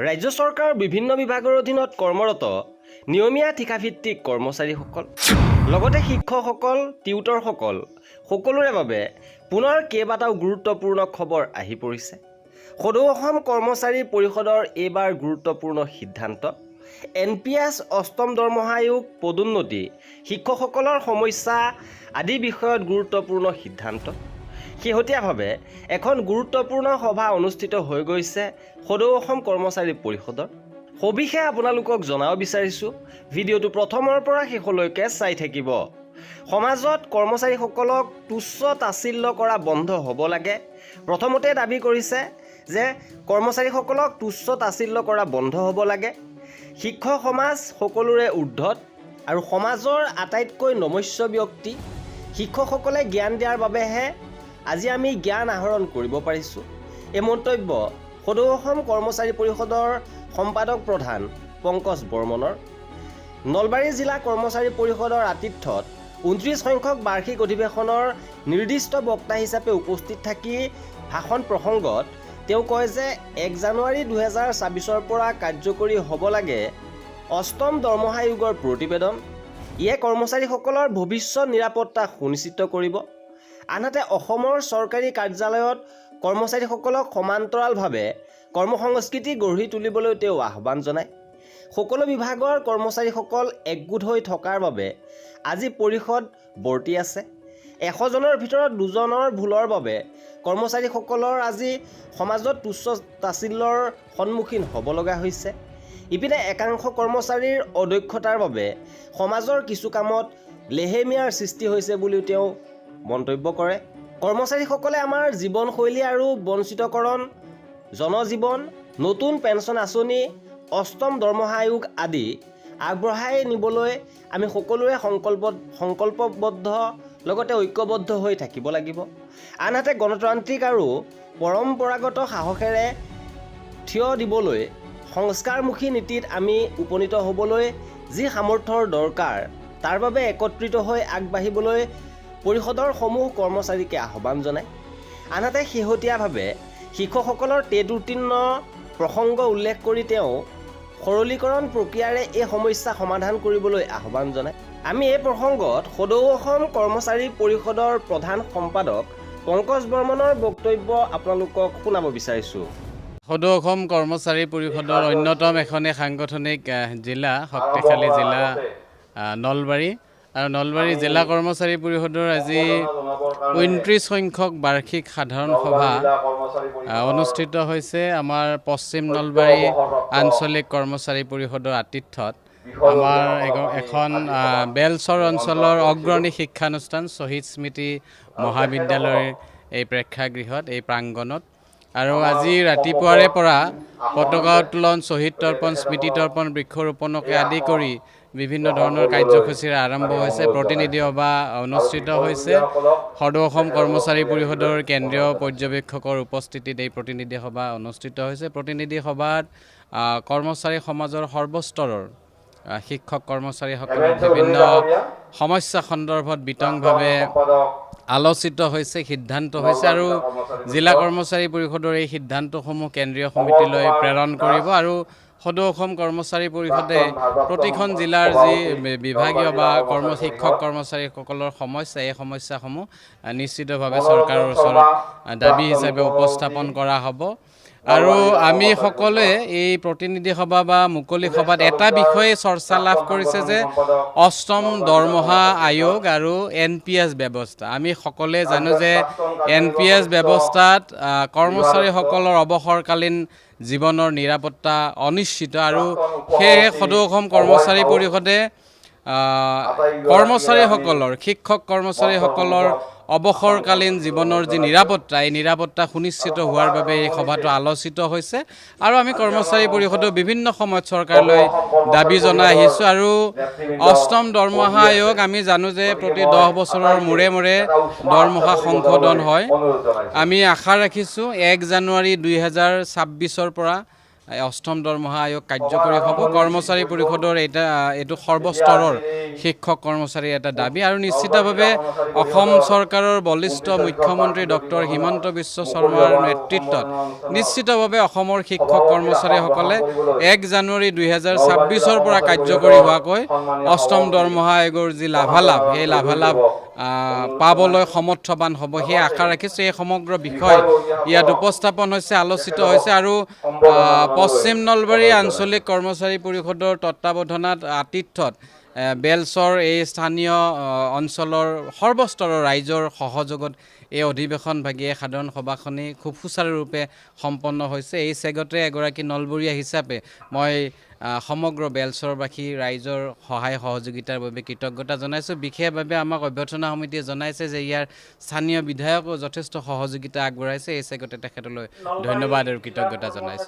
ৰাজ্য চৰকাৰৰ বিভিন্ন বিভাগৰ অধীনত কৰ্মৰত নিয়মীয়া ঠিকাভিত্তিক কৰ্মচাৰীসকল লগতে শিক্ষকসকল টিউটৰসকল সকলোৰে বাবে পুনৰ কেইবাটাও গুৰুত্বপূৰ্ণ খবৰ আহি পৰিছে। সদৌ অসম কৰ্মচাৰী পৰিষদৰ এইবাৰ গুৰুত্বপূৰ্ণ সিদ্ধান্ত NPS অষ্টম দৰমহা আয়োগ পদোন্নতি শিক্ষকসকলৰ সমস্যা আদি বিষয়ত গুৰুত্বপূৰ্ণ সিদ্ধান্ত। শেহতীয়াভাৱে এখন গুৰুত্বপূৰ্ণ সভা অনুষ্ঠিত হৈ গৈছে সদৌ অসম কৰ্মচাৰী পৰিষদৰ। সবিশেষ আপোনালোকক জনাব বিচাৰিছোঁ, ভিডিঅ'টো প্ৰথমৰ পৰা শেষলৈকে চাই থাকিব। সমাজত কৰ্মচাৰীসকলক তুচ্ছ তাচ্ছিল্য কৰা বন্ধ হ'ব লাগে। প্ৰথমতে দাবী কৰিছে যে কৰ্মচাৰীসকলক তুচ্ছ তাচ্ছিল্য কৰা বন্ধ হ'ব লাগে। শিক্ষক সমাজ সকলোৰে ঊৰ্ধত আৰু সমাজৰ আটাইতকৈ নমস্য ব্যক্তি শিক্ষকসকলে জ্ঞান দিয়াৰ বাবেহে আজি আমি জ্ঞান আহৰণ কৰিব পাৰিছোঁ। এই মন্তব্য সদৌ অসম কৰ্মচাৰী পৰিষদৰ সম্পাদক প্ৰধান পংকজ বৰ্মনৰ। নলবাৰী জিলা কৰ্মচাৰী পৰিষদৰ আতিথ্যত 29 সংখ্যক বাৰ্ষিক অধিৱেশনৰ নিৰ্দিষ্ট বক্তা হিচাপে উপস্থিত থাকি ভাষণ প্ৰসংগত তেওঁ কয় যে 1 জানুৱাৰী 2024 পৰা কাৰ্যকৰী হ'ব লাগে অষ্টম দৰমহা আয়োগৰ প্ৰতিবেদন। ইয়ে কৰ্মচাৰীসকলৰ ভৱিষ্যত নিৰাপত্তা সুনিশ্চিত কৰিব। আনহাতে অসমৰ চৰকাৰী কাৰ্যালয়ত কৰ্মচাৰীসকলক সমান্তৰালভাৱে কৰ্মসংস্কৃতি গঢ়ি তুলিবলৈ তেওঁ আহ্বান জনায়। সকলো বিভাগৰ কৰ্মচাৰীসকল একগোট হৈ থকাৰ বাবে আজি পৰিষদ বৰ্তি আছে। 100 জনৰ ভিতৰত 2 জনৰ ভুলৰ বাবে কৰ্মচাৰীসকলৰ আজি সমাজত তুচ্ছ তাচ্ছিল্যৰ সন্মুখীন হ'ব লগা হৈছে। ইপিনে একাংশ কৰ্মচাৰীৰ অদক্ষতাৰ বাবে সমাজৰ কিছু কামত লেহেমীয়াৰ সৃষ্টি হৈছে বুলিও তেওঁ মন্তব্য কৰে। কৰ্মচাৰীসকলে আমাৰ জীৱনশৈলী আৰু বঞ্চিতকৰণ জনজীৱন নতুন পেঞ্চন আঁচনি অষ্টম দৰমহা আয়োগ আদি আগবঢ়াই নিবলৈ আমি সকলোৱে সংকল্পবদ্ধ লগতে ঐক্যবদ্ধ হৈ থাকিব লাগিব। আনহাতে গণতান্ত্ৰিক আৰু পৰম্পৰাগত সাহসেৰে থিয় দিবলৈ সংস্কাৰমুখী নীতিত আমি উপনীত হ'বলৈ যি সামৰ্থ্যৰ দৰকাৰ তাৰ বাবে একত্ৰিত হৈ আগবাঢ়িবলৈ পৰিষদৰ সমূহ কৰ্মচাৰীকে আহ্বান জনায়। আনহাতে শেহতীয়াভাৱে শিক্ষকসকলৰ টেট উত্তীৰ্ণ প্ৰসংগ উল্লেখ কৰি তেওঁ সৰলীকৰণ প্ৰক্ৰিয়াৰে এই সমস্যা সমাধান কৰিবলৈ আহ্বান জনায়। আমি এই প্ৰসংগত সদৌ অসম কৰ্মচাৰী পৰিষদৰ প্ৰধান সম্পাদক পংকজ বৰ্মনৰ বক্তব্য আপোনালোকক শুনাব বিচাৰিছোঁ। সদৌ অসম কৰ্মচাৰী পৰিষদৰ অন্যতম এখনেই সাংগঠনিক জিলা শক্তিশালী জিলা নলবাৰী আৰু নলবাৰী জিলা কৰ্মচাৰী পৰিষদৰ আজি 29 সংখ্যক বাৰ্ষিক সাধাৰণ সভা অনুষ্ঠিত হৈছে আমাৰ পশ্চিম নলবাৰী আঞ্চলিক কৰ্মচাৰী পৰিষদৰ আতিথ্যত। আমাৰ এখন বেলচৰ অঞ্চলৰ অগ্ৰণী শিক্ষানুষ্ঠান শ্বহীদ স্মৃতি মহাবিদ্যালয়ৰ এই প্ৰেক্ষাগৃহত এই প্ৰাংগণত আৰু আজি ৰাতিপুৱাৰে পৰা পতাকা উত্তোলন শ্বহীদ তৰ্পণ স্মৃতি তৰ্পণ বৃক্ষৰোপণকে আদি কৰি বিভিন্ন ধৰণৰ কাৰ্যসূচীৰে আৰম্ভ হৈছে। প্ৰতিনিধি সভা অনুষ্ঠিত হৈছে। সদৌ অসম কৰ্মচাৰী পৰিষদৰ কেন্দ্ৰীয় পৰ্যবেক্ষকৰ উপস্থিতিত এই প্ৰতিনিধি সভা অনুষ্ঠিত হৈছে। প্ৰতিনিধি সভাত কৰ্মচাৰী সমাজৰ সৰ্বস্তৰৰ শিক্ষক কৰ্মচাৰীসকলৰ বিভিন্ন সমস্যা সন্দৰ্ভত বিতংভাৱে আলোচিত হৈছে, সিদ্ধান্ত হৈছে আৰু জিলা কৰ্মচাৰী পৰিষদৰ এই সিদ্ধান্তসমূহ কেন্দ্ৰীয় সমিতিলৈ প্ৰেৰণ কৰিব আৰু সদৌ অসম কৰ্মচাৰী পৰিষদে প্ৰতিখন জিলাৰ যি বিভাগীয় বা শিক্ষক কৰ্মচাৰীসকলৰ সমস্যা এই সমস্যাসমূহ নিশ্চিতভাৱে চৰকাৰৰ ওচৰত দাবী হিচাপে উপস্থাপন কৰা হ'ব। আৰু আমি সকলোৱে এই প্ৰতিনিধি সভা বা মুকলি সভাত এটা বিষয়ে চৰ্চা লাভ কৰিছে যে অষ্টম দৰমহা আয়োগ আৰু NPS ব্যৱস্থা। আমি সকলোৱে জানো যে NPS ব্যৱস্থাত কৰ্মচাৰীসকলৰ অৱসৰকালীন জীৱনৰ নিৰাপত্তা অনিশ্চিত আৰু সেয়ে সদৌ অসম কৰ্মচাৰী পৰিষদে কৰ্মচাৰীসকলৰ শিক্ষক কৰ্মচাৰীসকলৰ অৱসৰকালীন জীৱনৰ যি নিৰাপত্তা এই নিৰাপত্তা সুনিশ্চিত হোৱাৰ বাবে এই সভাটো আলোচিত হৈছে আৰু আমি কৰ্মচাৰী পৰিষদে বিভিন্ন সময়ত চৰকাৰলৈ দাবী জনাই আহিছোঁ। আৰু অষ্টম দৰমহা আয়োগ আমি জানো যে প্ৰতি 10 বছৰৰ মূৰে মূৰে দৰমহা সংশোধন হয়। আমি আশা ৰাখিছোঁ 1 জানুৱাৰী 2026 পৰা অষ্টম দৰমহা আয়োগ কাৰ্যকৰী হ'ব। কৰ্মচাৰী পৰিষদৰ এইটো সৰ্বস্তৰৰ শিক্ষক কৰ্মচাৰীৰ এটা দাবী আৰু নিশ্চিতভাৱে অসম চৰকাৰৰ বলিষ্ঠ মুখ্যমন্ত্ৰী ডক্টৰ হিমন্ত বিশ্ব শৰ্মাৰ নেতৃত্বত নিশ্চিতভাৱে অসমৰ শিক্ষক কৰ্মচাৰীসকলে 1 জানুৱাৰী 2026 পৰা কাৰ্যকৰী হোৱাকৈ অষ্টম দৰমহা আয়োগৰ যি লাভালাভ সেই লাভালাভ পাবলৈ সমৰ্থবান হ'ব সেই আশা ৰাখিছোঁ। এই সমগ্ৰ বিষয় ইয়াত উপস্থাপন হৈছে, আলোচিত হৈছে আৰু পশ্চিম নলবাৰী আঞ্চলিক কৰ্মচাৰী পৰিষদৰ তত্বাৱধানত আতিথ্যত বেলচৰ এই স্থানীয় অঞ্চলৰ সৰ্বস্তৰৰ ৰাইজৰ সহযোগত এই অধিৱেশনভাগী সাধাৰণ সভাখনি খুব সুচাৰুৰূপে সম্পন্ন হৈছে। এই চেগতে এগৰাকী নলবৰীয়া হিচাপে মই সমগ্ৰ বেলচৰবাসী ৰাইজৰ সহায় সহযোগিতাৰ বাবে কৃতজ্ঞতা জনাইছোঁ। বিশেষভাৱে আমাক অভ্যৰ্থনা সমিতিয়ে জনাইছে যে ইয়াৰ স্থানীয় বিধায়কো যথেষ্ট সহযোগিতা আগবঢ়াইছে। এই চেগতে তেখেতলৈ ধন্যবাদ আৰু কৃতজ্ঞতা জনাইছোঁ।